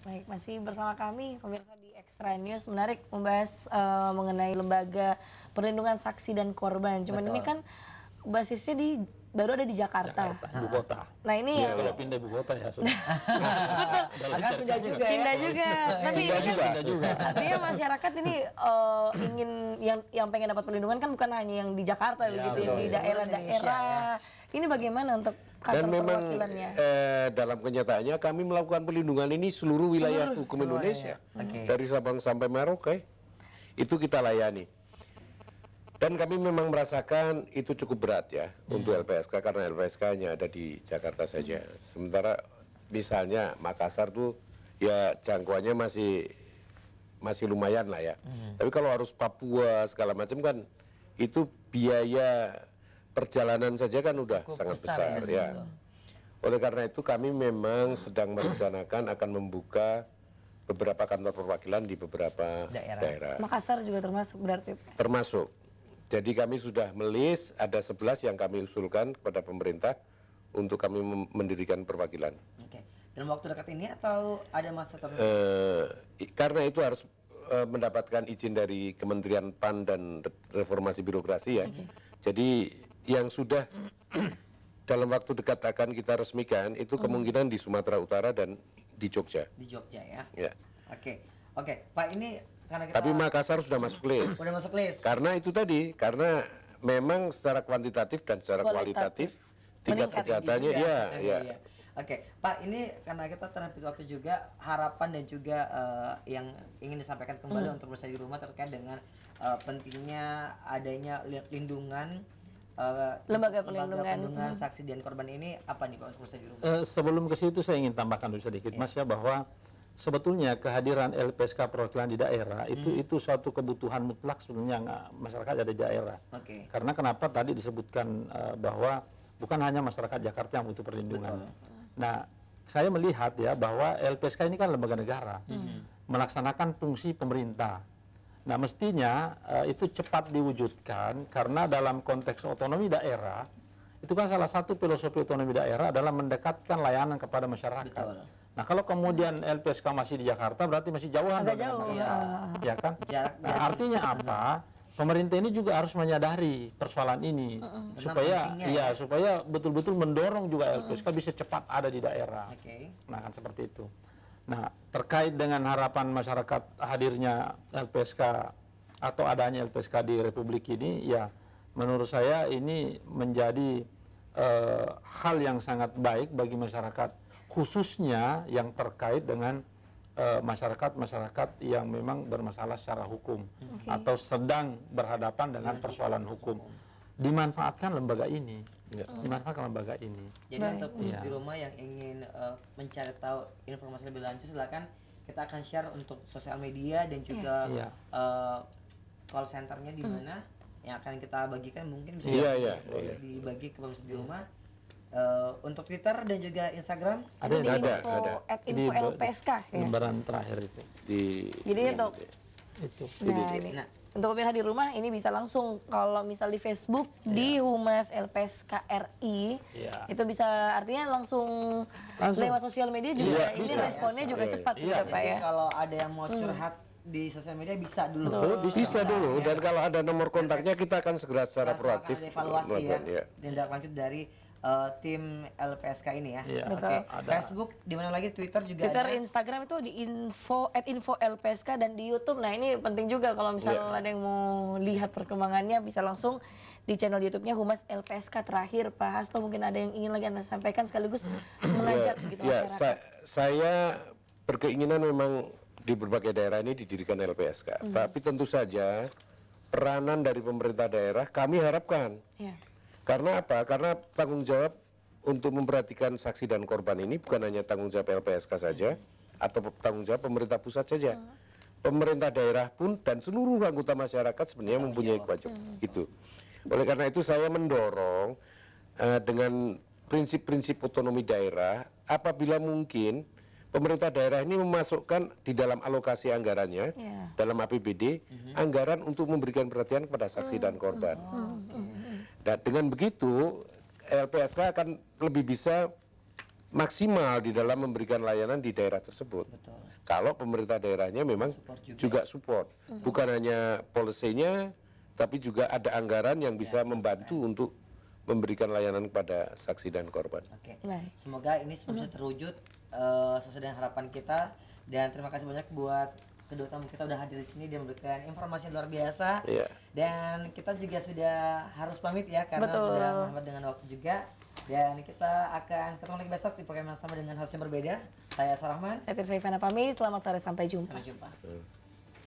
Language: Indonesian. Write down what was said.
Baik, masih bersama kami pemirsa di Extra News, menarik membahas mengenai lembaga perlindungan saksi dan korban. Cuman ini kan basisnya baru ada di Jakarta. Ibu kota. Nah ini Ya, udah pindah ibu kota ya sudah. Akan pindah juga ya. pindah juga. Tapi ini kan Pindah juga. artinya masyarakat ini ingin yang pengen dapat perlindungan kan bukan hanya yang di Jakarta begitu ya, di daerah-daerah. Ini bagaimana untuk Dan kantor memang perwakilannya? dalam kenyataannya kami melakukan perlindungan ini seluruh wilayah hukum Indonesia. Dari Sabang sampai Merauke, itu kita layani. Dan kami memang merasakan itu cukup berat ya untuk LPSK, karena LPSK hanya ada di Jakarta saja. Sementara misalnya Makassar tuh ya jangkauannya masih lumayan lah ya. Tapi kalau harus Papua segala macam kan itu biaya perjalanan saja kan udah Cukup sangat besar besar ya. Oleh karena itu kami memang sedang merencanakan akan membuka beberapa kantor perwakilan di beberapa daerah. Makassar juga termasuk berarti. Termasuk. Jadi kami sudah melis, ada 11 yang kami usulkan kepada pemerintah untuk kami mendirikan perwakilan. Oke. Dalam waktu dekat ini atau ada masa tertentu? Karena itu harus mendapatkan izin dari Kementerian PAN dan Reformasi Birokrasi ya. Jadi yang sudah dalam waktu dekat akan kita resmikan itu kemungkinan di Sumatera Utara dan di Jogja. Di Jogja ya. Ya. Oke, Pak, ini karena kita Tapi Makassar sudah masuk list. udah masuk list. Karena itu tadi, karena memang secara kuantitatif dan secara kualitatif tingkat kesehatannya ya. Oke, Pak, ini karena kita terhadap waktu juga harapan dan juga yang ingin disampaikan kembali untuk bersama di rumah terkait dengan pentingnya adanya lindungan Lembaga perlindungan saksi dan korban ini apa nih Pak untuk bersama di rumah? Sebelum ke situ saya ingin tambahkan dulu sedikit Mas ya, bahwa sebetulnya kehadiran LPSK perwakilan di daerah itu suatu kebutuhan mutlak sebenarnya masyarakat ada di daerah. Karena kenapa tadi disebutkan bahwa bukan hanya masyarakat Jakarta yang butuh perlindungan. Nah, saya melihat ya bahwa LPSK ini kan lembaga negara, melaksanakan fungsi pemerintah. Nah, mestinya itu cepat diwujudkan karena dalam konteks otonomi daerah, itu kan salah satu filosofi otonomi daerah adalah mendekatkan layanan kepada masyarakat. Nah, kalau kemudian LPSK masih di Jakarta berarti masih jauhan Agak dengan jauh, Makassar, ya kan? Nah, artinya apa? Pemerintah ini juga harus menyadari persoalan ini supaya betul-betul mendorong juga LPSK bisa cepat ada di daerah. Nah, kan seperti itu. Nah, terkait dengan harapan masyarakat hadirnya LPSK atau adanya LPSK di Republik ini, ya menurut saya ini menjadi hal yang sangat baik bagi masyarakat, khususnya yang terkait dengan masyarakat-masyarakat yang memang bermasalah secara hukum atau sedang berhadapan dengan persoalan hukum. Dimanfaatkan lembaga ini. Dimanfaatkan lembaga ini. Jadi untuk di rumah yang ingin mencari tahu informasi lebih lanjut, silakan kita akan share untuk sosial media dan juga call centernya di mana yang akan kita bagikan, mungkin bisa dibagi ke pemirsa di rumah. Untuk Twitter dan juga Instagram ada info LPSK ya. Lembaran terakhir itu. Jadi untuk untuk pemirsa di rumah ini bisa langsung kalau misal di Facebook di Humas LPSK RI itu bisa artinya langsung lewat sosial media juga ini responnya juga cepat juga Pak ya. Kalau ada yang mau curhat di sosial media bisa dulu. Bisa dulu. Dan kalau ada nomor kontaknya kita akan segera secara proaktif evaluasi tindak lanjut dari tim LPSK ini ya. Facebook, di mana lagi? Twitter juga ada. Instagram itu di info LPSK dan di YouTube. Nah, ini penting juga kalau misalnya ada yang mau lihat perkembangannya bisa langsung di channel YouTube-nya Humas LPSK. Terakhir Pak Hasto, mungkin ada yang ingin lagi Anda sampaikan sekaligus mengajak gitu masyarakat. Saya berkeinginan memang di berbagai daerah ini didirikan LPSK. Tapi tentu saja peranan dari pemerintah daerah kami harapkan. Karena apa? Karena tanggung jawab untuk memperhatikan saksi dan korban ini bukan hanya tanggung jawab LPSK saja atau tanggung jawab pemerintah pusat saja. Pemerintah daerah pun dan seluruh anggota masyarakat sebenarnya mempunyai kewajiban itu. Oleh karena itu saya mendorong dengan prinsip-prinsip otonomi daerah, apabila mungkin pemerintah daerah ini memasukkan di dalam alokasi anggarannya, dalam APBD, anggaran untuk memberikan perhatian kepada saksi dan korban. Dan dengan begitu LPSK akan lebih bisa maksimal di dalam memberikan layanan di daerah tersebut. Betul. Kalau pemerintah daerahnya memang juga support, bukan hanya policy-nya, tapi juga ada anggaran yang bisa membantu untuk memberikan layanan kepada saksi dan korban. Oke. Semoga ini semua bisa terwujud sesuai dengan harapan kita, dan terima kasih banyak buat kedua tamu kita udah hadir di sini dan memberikan informasi yang luar biasa. Dan kita juga sudah harus pamit ya karena sudah menghambat dengan waktu juga. Dan kita akan ketemu lagi besok di program yang sama dengan host yang berbeda. Saya Sarahman. Saya Tirsa Ivana pamit. Selamat sore, sampai jumpa. Sampai jumpa.